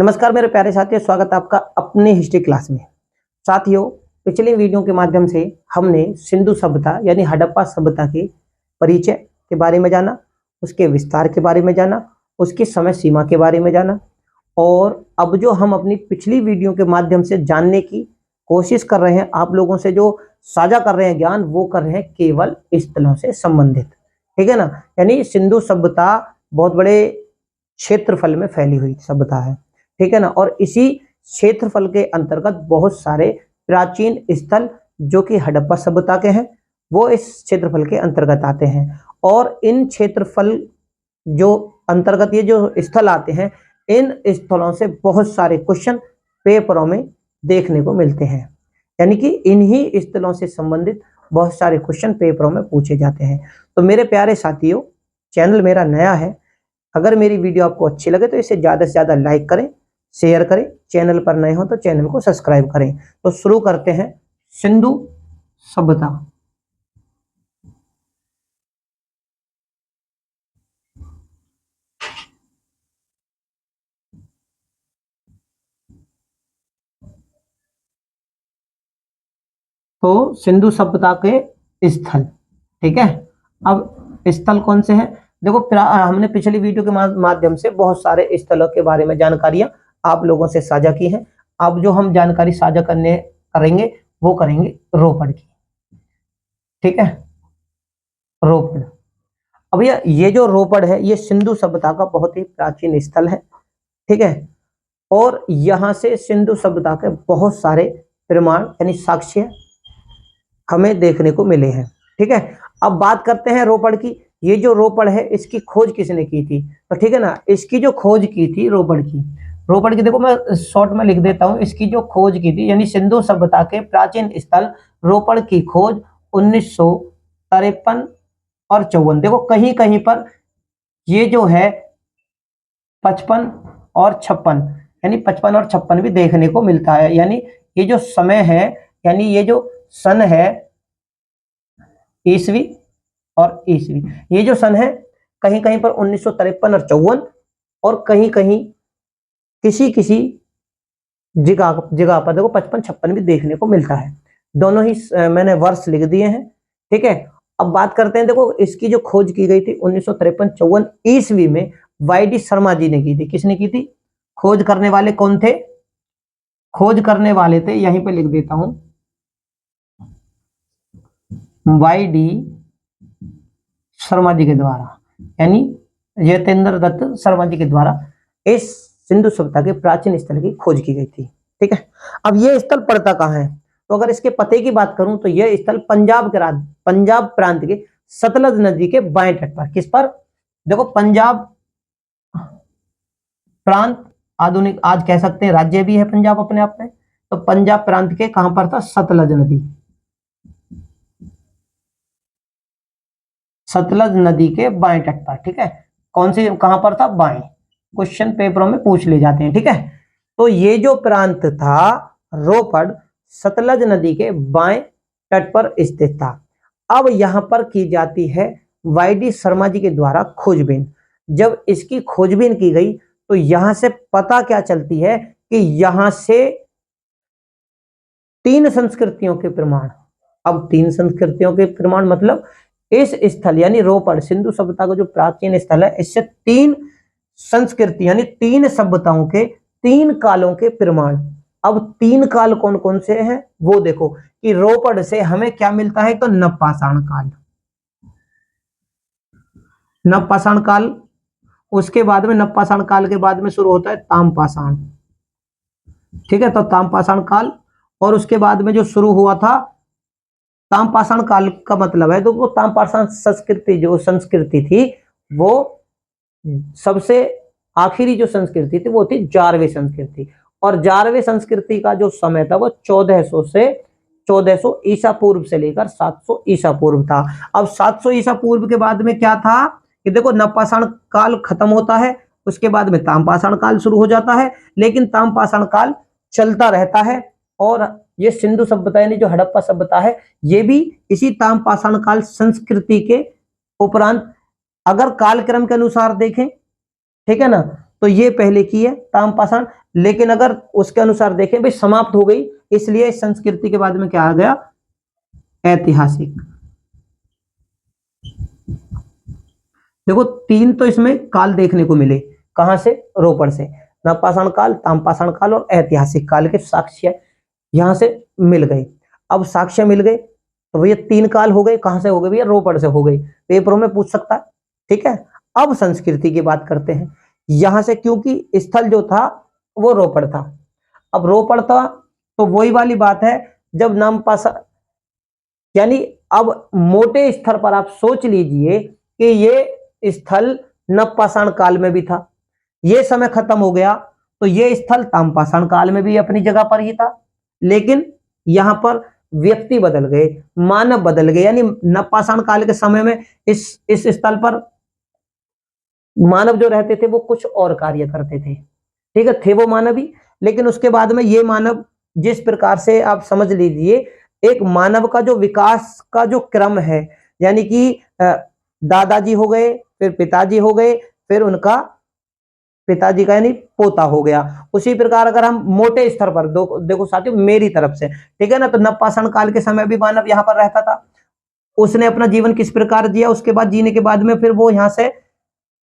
नमस्कार मेरे प्यारे साथियों, स्वागत है आपका अपने हिस्ट्री क्लास में। साथियों, पिछले वीडियो के माध्यम से हमने सिंधु सभ्यता यानी हड़प्पा सभ्यता के परिचय के बारे में जाना, उसके विस्तार के बारे में जाना, उसकी समय सीमा के बारे में जाना। और अब जो हम अपनी पिछली वीडियो के माध्यम से जानने की कोशिश कर रहे हैं, आप लोगों से जो साझा कर रहे हैं ज्ञान, वो कर रहे हैं केवल स्थलों से संबंधित। ठीक है ना। यानी सिंधु सभ्यता बहुत बड़े क्षेत्रफल में फैली हुई सभ्यता है। ठीक है ना। और इसी क्षेत्रफल के अंतर्गत बहुत सारे प्राचीन स्थल जो कि हड़प्पा सभ्यता के हैं, वो इस क्षेत्रफल के अंतर्गत आते हैं। और इन क्षेत्रफल जो अंतर्गत ये जो स्थल आते हैं, इन स्थलों से बहुत सारे क्वेश्चन पेपरों में देखने को मिलते हैं। यानी कि इन्हीं स्थलों से संबंधित बहुत सारे क्वेश्चन पेपरों में पूछे जाते हैं। तो मेरे प्यारे साथियों, चैनल मेरा नया है, अगर मेरी वीडियो आपको अच्छी लगे तो इसे ज़्यादा से ज़्यादा लाइक करें, शेयर करें। चैनल पर नए हो तो चैनल को सब्सक्राइब करें। तो शुरू करते हैं सिंधु सभ्यता। तो सिंधु सभ्यता के स्थल, ठीक है। अब स्थल कौन से हैं? देखो, हमने पिछली वीडियो के माध्यम से बहुत सारे स्थलों के बारे में जानकारियां आप लोगों से साझा की हैं। अब जो हम जानकारी साझा करेंगे वो करेंगे रोपड़ की। ठीक है, रोपड़। अब ये जो रोपड़ है, ये सिंधु सभ्यता का बहुत ही प्राचीन स्थल है। ठीक है। और यहां से सिंधु सभ्यता के बहुत सारे प्रमाण यानी साक्ष्य हमें देखने को मिले हैं। ठीक है। अब बात करते हैं रोपड़ की। ये जो रोपड़ है, इसकी खोज किसने की थी? तो ठीक है ना, इसकी जो खोज की थी रोपड़ की देखो, मैं शॉर्ट में लिख देता हूं। इसकी जो खोज की थी यानी सिंधु सभ्यता के प्राचीन स्थल रोपड़ की खोज 1953 और 54। देखो, कहीं कहीं पर ये जो है 55 और 56, यानी 55 और 56 भी देखने को मिलता है। यानी ये जो समय है, यानी ये जो सन है ईसवी और ईसवी, ये जो सन है कहीं कहीं पर 1953 और 54, और कहीं कहीं किसी किसी जगह जगह पर देखो 55-56 भी देखने को मिलता है। दोनों ही मैंने वर्ष लिख दिए हैं। ठीक है। अब बात करते हैं, देखो इसकी जो खोज की गई थी 1953-54 ईस्वी में वाईडी शर्मा जी ने की थी। किसने की थी? खोज करने वाले कौन थे? खोज करने वाले थे, यहीं पे लिख देता हूं, वाईडी शर्मा जी के द्वारा, यानी यतेंद्र दत्त शर्मा जी के द्वारा इस सिंधु सभ्यता के प्राचीन स्थल की खोज की गई थी। ठीक है। अब यह स्थल पड़ता कहां है? तो अगर इसके पते की बात करूं तो यह स्थल पंजाब प्रांत के सतलज नदी के बाएं तट पर। किस पर? देखो, पंजाब प्रांत आधुनिक आज कह सकते हैं राज्य भी है पंजाब अपने आप में। तो पंजाब प्रांत के कहां पर था? सतलज नदी, सतलज नदी के बाएं तट पर। ठीक है। कौन सी, कहां पर था? बाएं। क्वेश्चन पेपरों में पूछ ले जाते हैं। ठीक है। तो ये जो प्रांत था रोपड़, सतलज नदी के बाएं तट पर स्थित था। अब यहां पर की जाती है वाईडी शर्मा जी के द्वारा खोजबीन। जब इसकी खोजबीन की गई तो यहां से पता क्या चलती है कि यहां से 3 संस्कृतियों के प्रमाण। अब 3 संस्कृतियों के प्रमाण मतलब इस स्थल यानी रोपड़ सिंधु सभ्यता का जो प्राचीन स्थल है, इससे 3 संस्कृति यानी 3 सभ्यताओं के 3 कालों के प्रमाण। अब 3 काल कौन कौन से हैं वो देखो कि रोपड़ से हमें क्या मिलता है। तो नवपाषाण काल, नवपाषाण काल, उसके बाद में नवपाषाण काल के बाद में शुरू होता है ताम्रपाषाण। ठीक है। तो ताम्रपाषाण काल, और उसके बाद में जो शुरू हुआ था ताम्रपाषाण काल का मतलब है, तो वो ताम्रपाषाण संस्कृति जो संस्कृति थी, वो सबसे आखिरी जो संस्कृति थी वो थी जारवे संस्कृति। और जारवे संस्कृति का जो समय था वो 1400 ईसा पूर्व से लेकर 700 ईसा पूर्व था। अब 700 ईसा पूर्व के बाद में क्या था कि देखो, नवपाषाण काल खत्म होता है, उसके बाद में ताम्रपाषाण काल शुरू हो जाता है, लेकिन ताम्रपाषाण काल चलता रहता है। और ये सिंधु सभ्यता यानी जो हड़प्पा सभ्यता है, ये भी इसी ताम्रपाषाण काल संस्कृति के उपरांत अगर कालक्रम के अनुसार देखें, ठीक है ना, तो ये पहले की है ताम्रपाषाण, लेकिन अगर उसके अनुसार देखें भाई समाप्त हो गई, इसलिए इस संस्कृति के बाद में क्या आ गया, ऐतिहासिक। देखो तीन तो इसमें काल देखने को मिले, कहां से, रोपड़ से, नवपाषाण काल, ताम्रपाषाण काल और ऐतिहासिक काल के साक्ष्य यहां से मिल गए। अब साक्ष्य मिल गए तो ये तीन काल हो गए, कहां से हो गए भैया, रोपड़ से हो गए, पेपरों में पूछ सकता है। ठीक है, अब संस्कृति की बात करते हैं। यहां से क्योंकि स्थल जो था वो रोपड़ था, अब रोपड़ था तो वही वाली बात है, जब नामपाषाण, यानी अब मोटे स्तर पर आप सोच लीजिए कि ये स्थल नवपाषाण काल में भी था, ये समय खत्म हो गया तो ये स्थल ताम्रपाषाण काल में भी अपनी जगह पर ही था, लेकिन यहां पर व्यक्ति बदल गए, मानव बदल गए, यानी नवपाषाण काल के समय में इस स्थल पर मानव जो रहते थे वो कुछ और कार्य करते थे। ठीक है, थे वो मानव ही, लेकिन उसके बाद में ये मानव, जिस प्रकार से आप समझ लीजिए, एक मानव का जो विकास का जो क्रम है, यानी कि दादाजी हो गए, फिर पिताजी हो गए, फिर उनका पिताजी का यानी पोता हो गया। उसी प्रकार अगर हम मोटे स्तर पर देखो साथियों मेरी तरफ से, ठीक है ना, तो नवपाषाण काल के समय भी मानव यहाँ पर रहता था, उसने अपना जीवन किस प्रकार जिया, उसके बाद जीने के बाद में फिर वो यहाँ से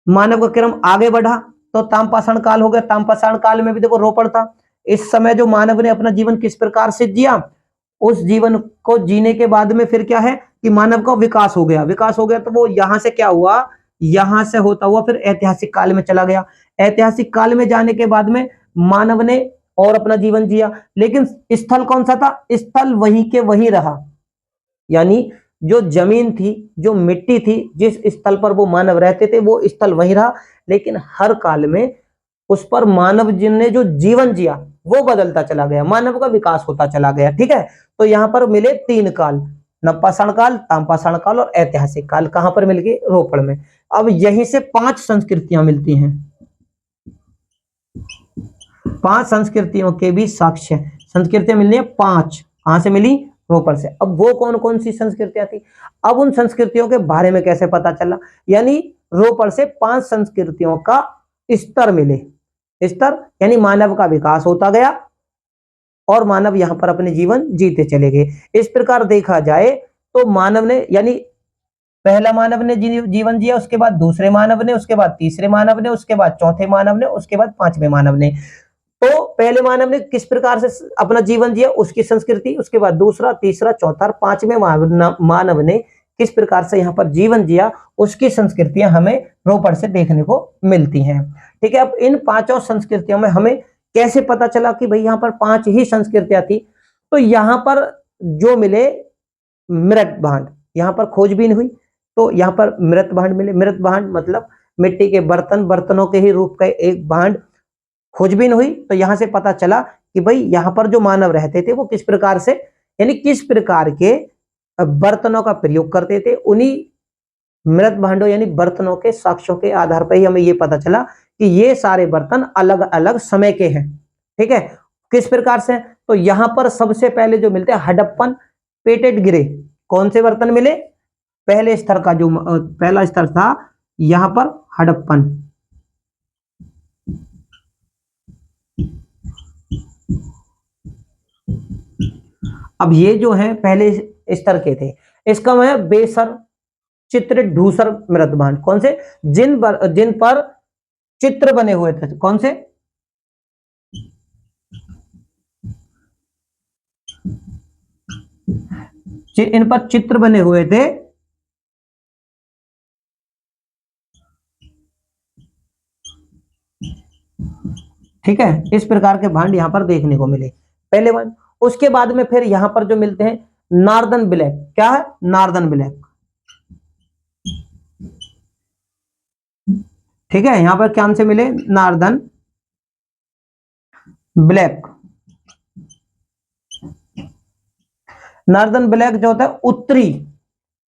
मानव का क्रम आगे बढ़ा, तो ताम्रपाषाण काल हो गया। ताम्रपाषाण काल में भी देखो रोपड़ था, इस समय जो मानव ने अपना जीवन किस प्रकार से जिया, उस जीवन को जीने के बाद में फिर क्या है कि मानव का विकास हो गया, विकास हो गया तो वो यहां से क्या हुआ, यहां से होता हुआ फिर ऐतिहासिक काल में चला गया। ऐतिहासिक काल में जाने के बाद में मानव ने और अपना जीवन जिया, लेकिन स्थल कौन सा था, स्थल वहीं के वहीं रहा, यानी जो जमीन थी, जो मिट्टी थी, जिस स्थल पर वो मानव रहते थे वो स्थल वहीं रहा, लेकिन हर काल में उस पर मानव जिन ने जो जीवन जिया वो बदलता चला गया, मानव का विकास होता चला गया। ठीक है, तो यहां पर मिले तीन काल, नवपाषाण काल, ताम्रपाषाण काल और ऐतिहासिक काल, कहां पर मिल गए, रोपड़ में। अब यहीं से 5 संस्कृतियां मिलती हैं, 5 संस्कृतियों के भी साक्ष्य, संस्कृतियां मिलनी है 5, कहां से मिली, रोपड़ से। अब वो कौन कौन सी संस्कृतियां थी, अब उन संस्कृतियों के बारे में कैसे पता चला, यानी रोपड़ से 5 संस्कृतियों का स्तर मिले, स्तर यानी मानव का विकास होता गया और मानव यहां पर अपने जीवन जीते चले गए। इस प्रकार देखा जाए तो मानव ने, यानी पहला मानव ने जीवन जिया, उसके बाद दूसरे मानव ने, उसके बाद तीसरे मानव ने, उसके बाद चौथे मानव ने, उसके बाद पांचवें मानव ने। तो पहले मानव ने किस प्रकार से अपना जीवन जिया, उसकी संस्कृति, उसके बाद दूसरा, तीसरा, चौथा और पांचवें मानव ने किस प्रकार से यहाँ पर जीवन जिया, उसकी संस्कृतियां हमें रोपड़ से देखने को मिलती हैं। ठीक है, अब इन 5 संस्कृतियों में हमें कैसे पता चला कि भाई यहाँ पर 5 ही संस्कृतियां थी, तो यहाँ पर जो मिले मृत भांड, यहाँ पर खोजबीन हुई तो यहाँ पर मृत भांड मिले। मृत भांड मतलब मिट्टी के बर्तन, बर्तनों के ही रूप का एक भांड, खोजबीन हुई तो यहां से पता चला कि भाई यहाँ पर जो मानव रहते थे वो किस प्रकार से, यानी किस प्रकार के बर्तनों का प्रयोग करते थे। उन्हीं मृत भांडों यानी बर्तनों के साक्ष्यों के आधार पर ही हमें ये पता चला कि ये सारे बर्तन अलग अलग समय के हैं। ठीक है, किस प्रकार से, तो यहां पर सबसे पहले जो मिलते हैं हडप्पन पेटेड गिरे, कौन से बर्तन मिले, पहले स्तर का जो पहला स्तर था यहां पर हडप्पन। अब ये जो है पहले स्तर के थे, इसका मतलब बेसर चित्र धूसर मृत भांड, कौन से, जिन पर चित्र बने हुए थे, कौन से, इन पर चित्र बने हुए थे, ठीक है, इस प्रकार के भांड यहां पर देखने को मिले, पहले भांड। उसके बाद में फिर यहां पर जो मिलते हैं नार्दन ब्लैक, क्या है, नार्दन ब्लैक। ठीक है, यहां पर क्या से मिले, नार्दन ब्लैक। नार्दन ब्लैक जो होता है उत्तरी,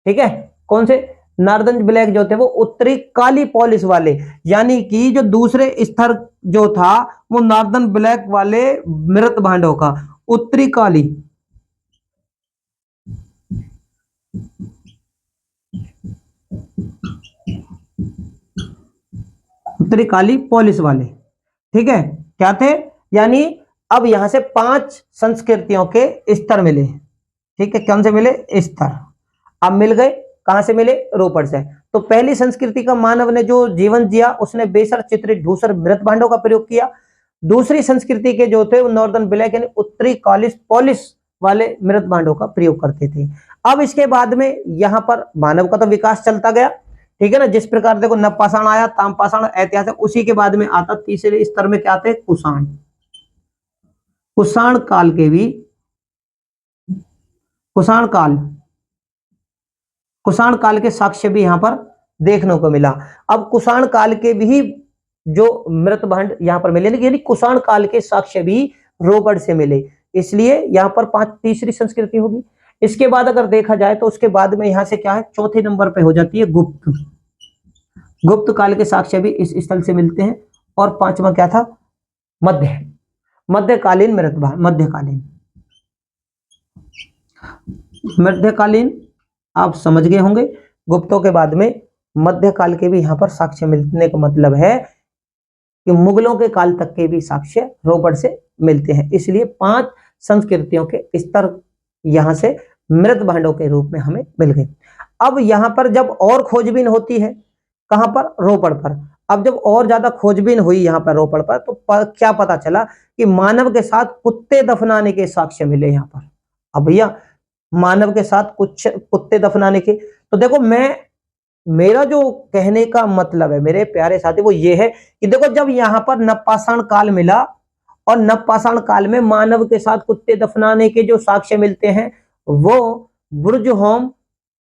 ठीक है, कौन से, नार्दन ब्लैक जो होते हैं वो उत्तरी काली पॉलिश वाले, यानी कि जो दूसरे स्तर जो था वो नार्दन ब्लैक वाले मृत भांडों का उत्तरी काली। उत्तरी पोलिस वाले, ठीक है, क्या थे, यानी अब यहां से 5 संस्कृतियों के स्तर मिले, ठीक है, कौन से मिले, स्तर, अब मिल गए, कहां से मिले, रोपड़ से। तो पहली संस्कृति का मानव ने जो जीवन जिया उसने बेसर, चित्रित, धूसर, मृत भांडों का प्रयोग किया। दूसरी संस्कृति के जो थे वो नॉर्दर्न ब्लैक यानी उत्तरी कालिस पोलिस वाले मृत भांडों का प्रयोग करते थे। अब इसके बाद में यहां पर मानव का तो विकास चलता गया, ठीक है ना, जिस प्रकार देखो नवपाषाण आया, ताम्रपाषाण, ऐतिहासिक, उसी के बाद में आता तीसरे स्तर में क्या आते, कुषाण। कुषाण काल के भी, कुषाण काल के साक्ष्य भी यहां पर देखने को मिला। अब कुषाण काल के भी जो मृत भांड यहां पर मिले, यानी कुषाण काल के साक्ष्य भी रोपड़ से मिले, इसलिए यहां पर 5 तीसरी संस्कृति होगी। इसके बाद अगर देखा जाए तो उसके बाद में यहां से क्या है, चौथे नंबर पे हो जाती है गुप्त। गुप्त काल के साक्ष्य भी इस स्थल से मिलते हैं। और 5वां क्या था, मध्यकालीन मृत भांड, मध्यकालीन आप समझ गए होंगे। गुप्तों के बाद में मध्यकाल के भी यहां पर साक्ष्य मिलने का मतलब है कि मुगलों के काल तक के भी साक्ष्य रोपड़ से मिलते हैं, इसलिए 5 संस्कृतियों के स्तर यहां से मृत भांडों के रूप में हमें मिल गए। अब यहां पर जब और खोजबीन होती है, कहां पर, रोपड़ पर। अब जब और ज्यादा खोजबीन हुई यहां पर रोपड़ पर, तो क्या पता चला कि मानव के साथ कुत्ते दफनाने के साक्ष्य मिले यहां पर। अब भैया मानव के साथ कुछ कुत्ते दफनाने के, तो देखो मेरा जो कहने का मतलब है मेरे प्यारे साथी वो ये है कि देखो जब यहां पर नवपाषाण काल मिला और नवपाषाण काल में मानव के साथ कुत्ते दफनाने के जो साक्ष्य मिलते हैं वो बुर्ज होम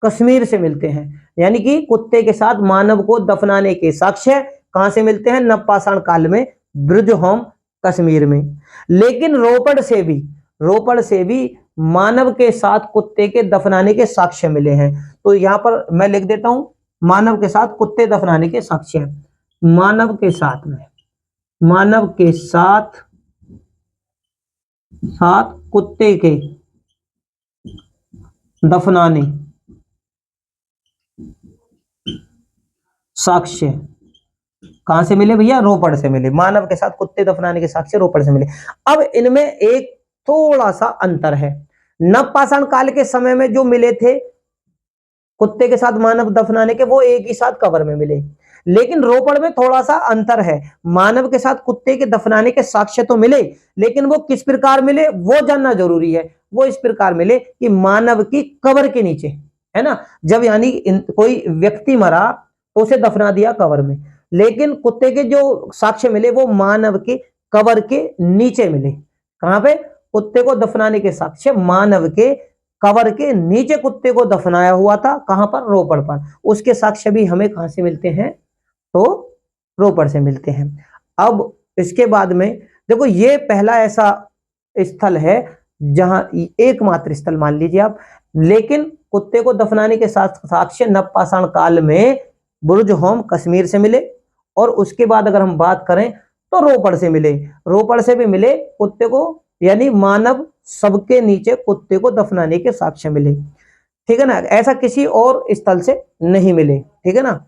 कश्मीर से मिलते हैं, यानी कि कुत्ते के साथ मानव को दफनाने के साक्ष्य कहां से मिलते हैं, नवपाषाण काल में बुर्ज होम कश्मीर में। लेकिन रोपड़ से भी मानव के साथ कुत्ते के दफनाने के साक्ष्य मिले हैं। तो यहां पर मैं लिख देता हूं, मानव के साथ कुत्ते दफनाने के साक्ष्य, मानव के साथ कुत्ते के दफनाने साक्ष्य कहां से मिले भैया, रोपड़ से मिले। मानव के साथ कुत्ते दफनाने के साक्ष्य रोपड़ से मिले। अब इनमें एक थोड़ा सा अंतर है, नवपाषाण काल के समय में जो मिले थे कुत्ते के साथ मानव दफनाने के, वो एक ही साथ कब्र में मिले, लेकिन रोपड़ में थोड़ा सा अंतर है, मानव के साथ कुत्ते के दफनाने के साक्ष्य तो मिले, लेकिन वो किस प्रकार मिले वो जानना जरूरी है। वो इस प्रकार मिले कि मानव की कब्र के नीचे, है ना, जब यानी कोई व्यक्ति मरा तो उसे दफना दिया कब्र में, लेकिन कुत्ते के जो साक्ष्य मिले वो मानव की कब्र के नीचे मिले। कहां पे, कुत्ते को दफनाने के साक्ष्य मानव के कब्र के नीचे कुत्ते को दफनाया हुआ था, कहां पर, रोपड़ पर। उसके साक्ष्य भी हमें कहां से मिलते हैं, तो रोपड़ से मिलते हैं। अब इसके बाद में देखो ये पहला ऐसा स्थल है जहां एकमात्र स्थल मान लीजिए आप, लेकिन कुत्ते को दफनाने के साक्ष्य नवपाषाण काल में बुर्ज होम कश्मीर से मिले, और उसके बाद अगर हम बात करें तो रोपड़ से मिले। रोपड़ से भी मिले कुत्ते को, यानी मानव सबके नीचे कुत्ते को दफनाने के साक्ष्य मिले, ठीक है ना। ऐसा किसी और स्थल से नहीं मिले, ठीक है ना,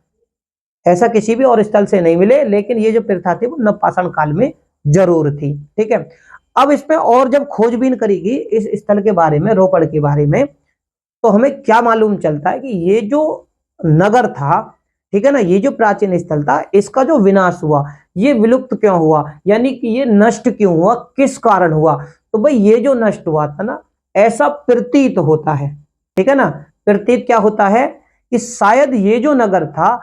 ऐसा किसी भी और स्थल से नहीं मिले, लेकिन ये जो प्रथा थी वो नवपाषाण काल में जरूर थी, ठीक है। अब इसमें और जब खोजबीन करेगी इस स्थल के बारे में, रोपड़ के बारे में, तो हमें क्या मालूम चलता है कि ये जो नगर था, ठीक है ना, ये जो प्राचीन स्थल था, इसका जो विनाश हुआ, ये विलुप्त क्यों हुआ, यानी कि ये नष्ट क्यों हुआ, किस कारण हुआ। तो भाई ये जो नष्ट हुआ था ना, ऐसा प्रतीत होता है, ठीक है ना, प्रतीत क्या होता है कि शायद ये जो नगर था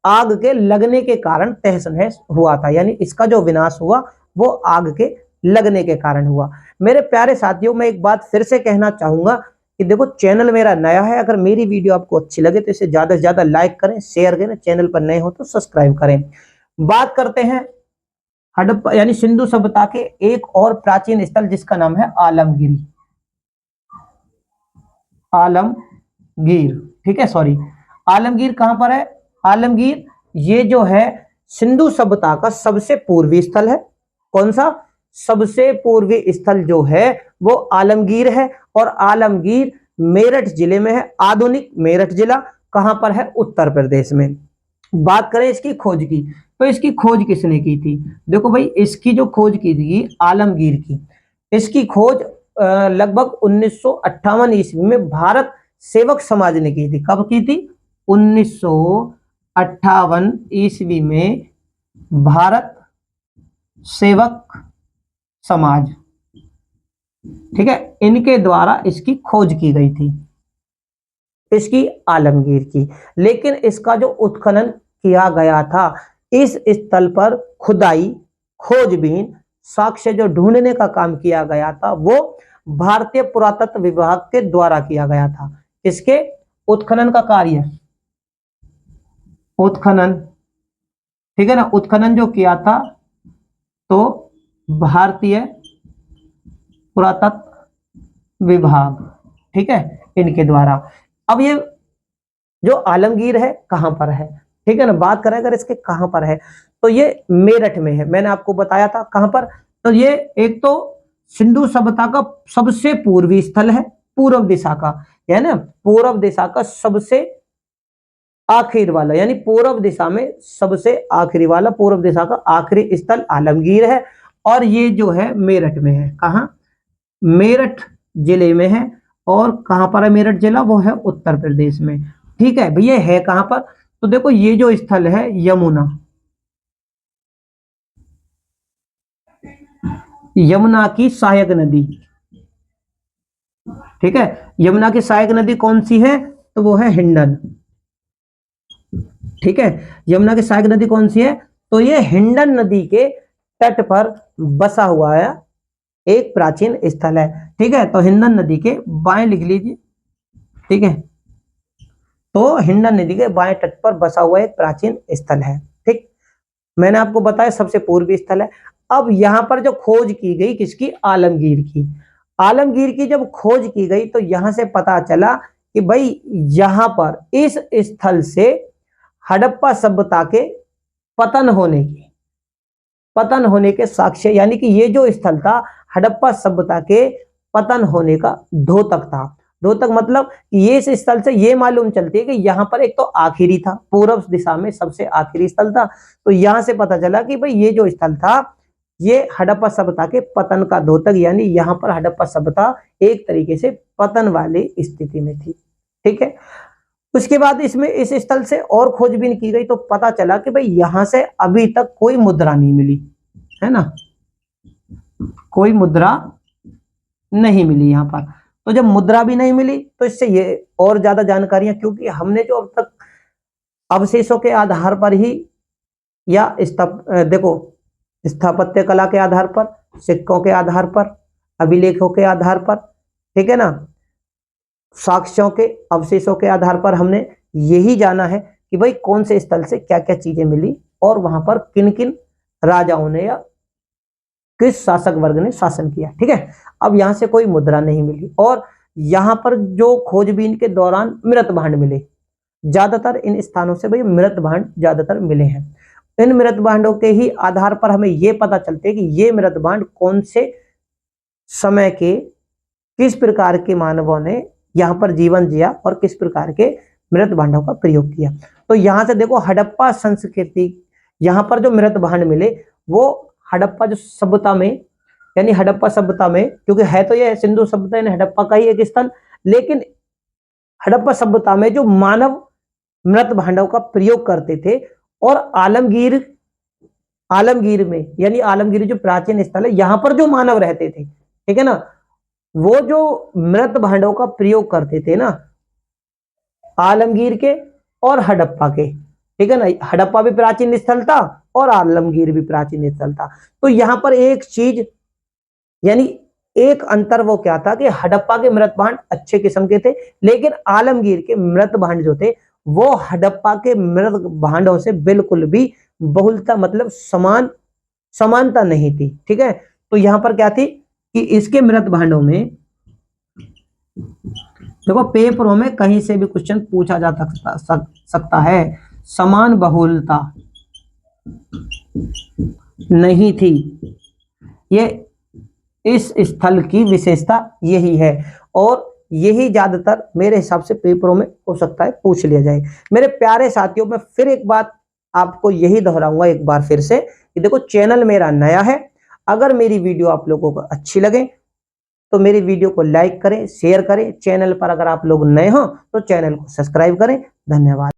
आग के लगने के कारण तहस नहस हुआ था, यानी इसका जो विनाश हुआ वो आग के लगने के कारण हुआ। मेरे प्यारे साथियों, मैं एक बात फिर से कहना चाहूंगा कि देखो चैनल मेरा नया है, अगर मेरी वीडियो आपको अच्छी लगे तो इसे ज्यादा से ज्यादा लाइक करें, शेयर करें, चैनल पर नए हो तो सब्सक्राइब करें। बात करते हैं हड़प्पा यानी सिंधु सभ्यता के एक और प्राचीन स्थल जिसका नाम है आलमगीर, ठीक है, सॉरी, आलमगीर कहां पर है, आलमगीर ये जो है सिंधु सभ्यता का सबसे पूर्वी स्थल है। कौन सा, सबसे पूर्वी स्थल जो है वो आलमगीर है, और आलमगीर मेरठ जिले में है, आधुनिक मेरठ जिला कहां पर है, उत्तर प्रदेश में। बात करें इसकी खोज की तो इसकी खोज किसने की थी? देखो भाई, इसकी जो खोज की थी आलमगीर की, इसकी खोज लगभग 1958 ईस्वी में भारत सेवक समाज ने की थी। कब की थी? 1958 ईस्वी में भारत सेवक समाज, ठीक है, इनके द्वारा इसकी खोज की गई थी, इसकी आलमगीर की। लेकिन इसका जो उत्खनन किया गया था, इस स्थल पर खुदाई, खोजबीन, साक्ष्य जो ढूंढने का काम किया गया था वो भारतीय पुरातत्व विभाग के द्वारा किया गया था। इसके उत्खनन का कार्य, उत्खनन, ठीक है ना, उत्खनन जो किया था तो भारतीय पुरातत्व विभाग, ठीक है, इनके द्वारा। अब ये जो आलमगीर है कहां पर है, ठीक है ना, बात करें अगर इसके कहां पर है तो ये मेरठ में है। मैंने आपको बताया था कहां पर, तो ये एक तो सिंधु सभ्यता का सबसे पूर्वी स्थल है, पूर्व दिशा का, है ना, पूर्व दिशा का सबसे आखिर वाला, यानी पूर्व दिशा में सबसे आखिरी वाला, पूर्व दिशा का आखिरी स्थल आलमगीर है। और ये जो है मेरठ में है। कहां? मेरठ जिले में है। और कहां पर है मेरठ जिला? वो है उत्तर प्रदेश में, ठीक है भैया। है कहां पर? तो देखो ये जो स्थल है यमुना, यमुना की सहायक नदी, ठीक है, यमुना की सहायक नदी कौन सी है? तो वो है हिंडन, ठीक है। यमुना की सहायक नदी कौन सी है? तो ये हिंडन नदी के तट पर बसा हुआ है एक प्राचीन स्थल है, ठीक है। तो हिंडन नदी के बाएं लिख लीजिए, ठीक है, तो हिंडन नदी के बाएं तट पर बसा हुआ एक प्राचीन स्थल है, ठीक। मैंने आपको बताया सबसे पूर्वी स्थल है। अब यहां पर जो खोज की गई किसकी? आलमगीर की। आलमगीर की जब खोज की गई तो यहां से पता चला कि भाई यहां पर इस स्थल से हड़प्पा सभ्यता के पतन होने के साक्ष्य, यानी कि ये जो स्थल था हड़प्पा सभ्यता के पतन होने का द्योतक था। द्योतक मतलब ये इस स्थल से ये मालूम चलती है कि यहाँ पर एक तो आखिरी था, पूर्व दिशा में सबसे आखिरी स्थल था, तो यहां से पता चला कि भाई ये जो स्थल था ये हड़प्पा सभ्यता के पतन का द्योतक, यानी यहाँ पर हड़प्पा सभ्यता एक तरीके से पतन वाली स्थिति में थी, ठीक है। उसके बाद इसमें इस स्थल से और खोजबीन की गई तो पता चला कि भाई यहां से अभी तक कोई मुद्रा नहीं मिली, है ना, कोई मुद्रा नहीं मिली यहाँ पर। तो जब मुद्रा भी नहीं मिली तो इससे ये और ज्यादा जानकारियां, क्योंकि हमने जो अब तक अवशेषों के आधार पर ही या देखो स्थापत्य कला के आधार पर, सिक्कों के आधार पर, अभिलेखों के आधार पर, ठीक है ना, साक्ष्यों के अवशेषों के आधार पर हमने यही जाना है कि भाई कौन से स्थल से क्या क्या चीजें मिली और वहां पर किन किन राजाओं ने या किस शासक वर्ग ने शासन किया, ठीक है। अब यहां से कोई मुद्रा नहीं मिली और यहां पर जो खोजबीन के दौरान मृत भांड मिले, ज्यादातर इन स्थानों से भाई मृत भांड ज्यादातर मिले हैं। इन मृत भांडों के ही आधार पर हमें यह पता चलते हैं कि ये मृत भांड कौन से समय के, किस प्रकार के मानवों ने यहाँ पर जीवन जिया और किस प्रकार के मृत भांडों का प्रयोग किया। तो यहां से देखो हड़प्पा संस्कृति, यहाँ पर जो मृत भांड मिले वो हड़प्पा जो सभ्यता में, यानी हड़प्पा सभ्यता में, क्योंकि है तो ये सिंधु सभ्यता यानी हड़प्पा का ही एक स्थल, लेकिन हड़प्पा सभ्यता में जो मानव मृत भांडों का प्रयोग करते थे और आलमगीर में, यानी आलमगीर जो प्राचीन स्थल है यहां पर जो मानव रहते थे, ठीक है ना, वो जो मृत भांडों का प्रयोग करते थे ना आलमगीर के और हड़प्पा के, ठीक है ना, हड़प्पा भी प्राचीन स्थल था और आलमगीर भी प्राचीन स्थल था। तो यहां पर एक चीज, यानी एक अंतर वो क्या था कि हड़प्पा के मृत भांड अच्छे किस्म के थे, लेकिन आलमगीर के मृत भांड जो थे वो हड़प्पा के मृत भांडों से बिल्कुल भी बहुलता मतलब समानता नहीं थी, ठीक है। तो यहां पर क्या थी कि इसके मृत भांडों में देखो पेपरों में कहीं से भी क्वेश्चन पूछा जा सकता है, समान बहुलता नहीं थी। ये इस स्थल की विशेषता यही है और यही ज्यादातर मेरे हिसाब से पेपरों में हो सकता है पूछ लिया जाए। मेरे प्यारे साथियों, में फिर एक बात आपको यही दोहराऊंगा एक बार फिर से कि देखो चैनल मेरा नया है, अगर मेरी वीडियो आप लोगों को अच्छी लगे तो मेरी वीडियो को लाइक करें, शेयर करें। चैनल पर अगर आप लोग नए हो तो चैनल को सब्सक्राइब करें। धन्यवाद।